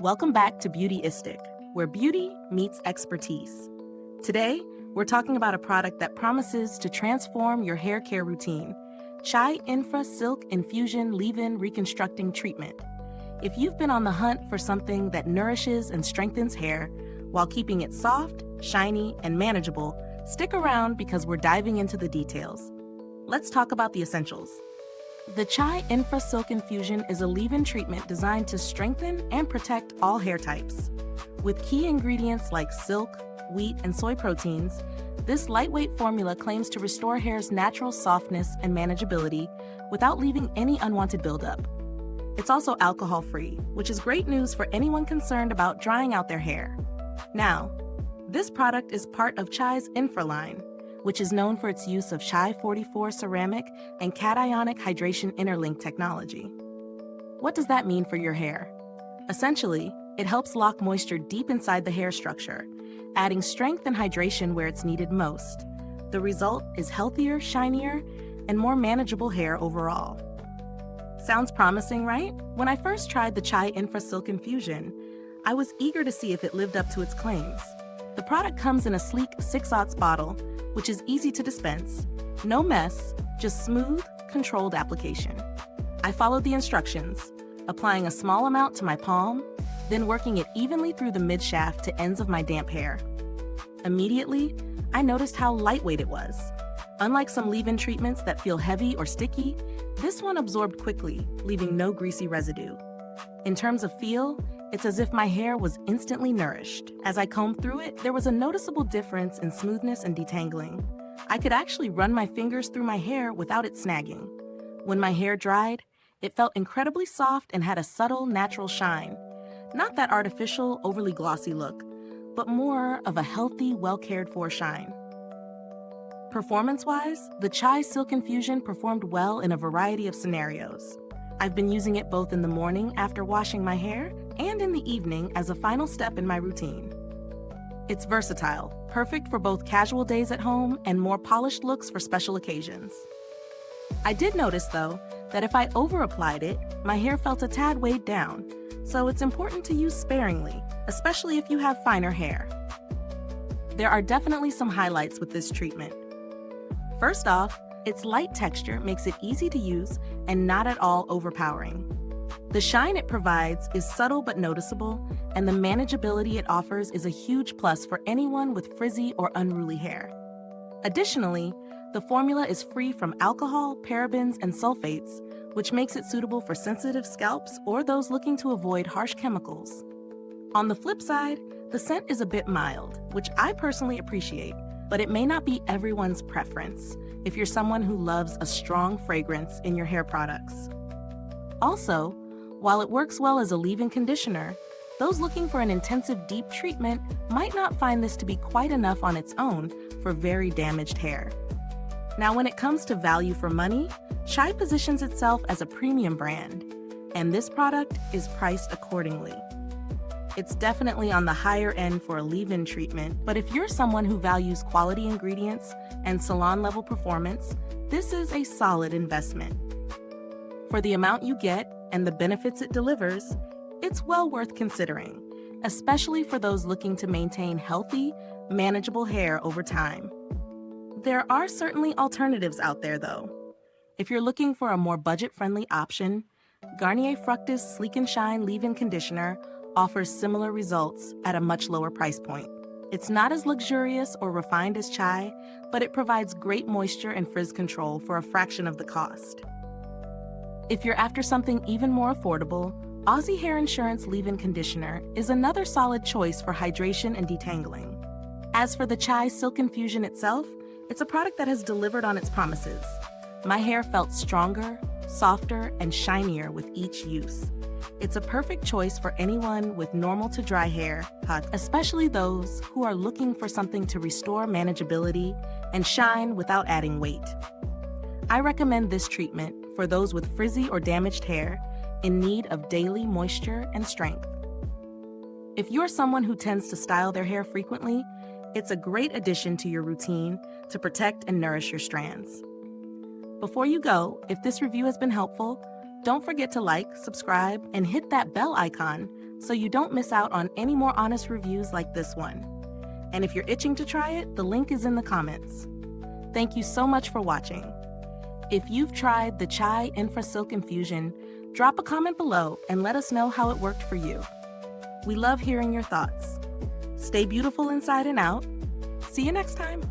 Welcome back to Beautyistic, where beauty meets expertise. Today, we're talking about a product that promises to transform your hair care routine, CHI Infra Silk Infusion Leave-In Reconstructing Treatment. If you've been on the hunt for something that nourishes and strengthens hair while keeping it soft, shiny, and manageable, stick around because we're diving into the details. Let's talk about the essentials. The CHI Infra Silk Infusion is a leave-in treatment designed to strengthen and protect all hair types. With key ingredients like silk, wheat, and soy proteins, this lightweight formula claims to restore hair's natural softness and manageability without leaving any unwanted buildup. It's also alcohol-free, which is great news for anyone concerned about drying out their hair. Now, this product is part of CHI's Infra line, which is known for its use of CHI 44 ceramic and cationic hydration interlink technology. What does that mean for your hair? Essentially, it helps lock moisture deep inside the hair structure, adding strength and hydration where it's needed most. The result is healthier, shinier, and more manageable hair overall. Sounds promising, right? When I first tried the CHI Infra Silk Infusion, I was eager to see if it lived up to its claims. The product comes in a sleek 6-ounce bottle, which is easy to dispense. No mess, just smooth, controlled application. I followed the instructions, applying a small amount to my palm, then working it evenly through the mid-shaft to ends of my damp hair. Immediately, I noticed how lightweight it was. Unlike some leave-in treatments that feel heavy or sticky, this one absorbed quickly, leaving no greasy residue. In terms of feel, it's as if my hair was instantly nourished. As I combed through it, there was a noticeable difference in smoothness and detangling. I could actually run my fingers through my hair without it snagging. When my hair dried, it felt incredibly soft and had a subtle, natural shine. Not that artificial, overly glossy look, but more of a healthy, well-cared-for shine. Performance-wise, the CHI Silk Infusion performed well in a variety of scenarios. I've been using it both in the morning after washing my hair and in the evening as a final step in my routine. It's versatile, perfect for both casual days at home and more polished looks for special occasions. I did notice, though, that if I over-applied it, my hair felt a tad weighed down, so it's important to use sparingly, especially if you have finer hair. There are definitely some highlights with this treatment. First off, its light texture makes it easy to use and not at all overpowering. The shine it provides is subtle but noticeable, and the manageability it offers is a huge plus for anyone with frizzy or unruly hair. Additionally, the formula is free from alcohol, parabens, and sulfates, which makes it suitable for sensitive scalps or those looking to avoid harsh chemicals. On the flip side, the scent is a bit mild, which I personally appreciate, but it may not be everyone's preference if you're someone who loves a strong fragrance in your hair products. Also, while it works well as a leave-in conditioner, those looking for an intensive deep treatment might not find this to be quite enough on its own for very damaged hair. Now, when it comes to value for money, CHI positions itself as a premium brand, and this product is priced accordingly. It's definitely on the higher end for a leave-in treatment, but if you're someone who values quality ingredients and salon-level performance, this is a solid investment. For the amount you get and the benefits it delivers, it's well worth considering, especially for those looking to maintain healthy, manageable hair over time. There are certainly alternatives out there, though. If you're looking for a more budget-friendly option, Garnier Fructis Sleek and Shine Leave-In Conditioner offers similar results at a much lower price point. It's not as luxurious or refined as CHI, but it provides great moisture and frizz control for a fraction of the cost. If you're after something even more affordable, Aussie Hair Insurance Leave-In Conditioner is another solid choice for hydration and detangling. As for the CHI Silk Infusion itself, it's a product that has delivered on its promises. My hair felt stronger, softer, and shinier with each use. It's a perfect choice for anyone with normal to dry hair, especially those who are looking for something to restore manageability and shine without adding weight. I recommend this treatment for those with frizzy or damaged hair in need of daily moisture and strength. If you're someone who tends to style their hair frequently, it's a great addition to your routine to protect and nourish your strands. Before you go, if this review has been helpful, don't forget to like, subscribe, and hit that bell icon so you don't miss out on any more honest reviews like this one. And if you're itching to try it, the link is in the comments. Thank you so much for watching. If you've tried the CHI Infra Silk Infusion, drop a comment below and let us know how it worked for you. We love hearing your thoughts. Stay beautiful inside and out. See you next time.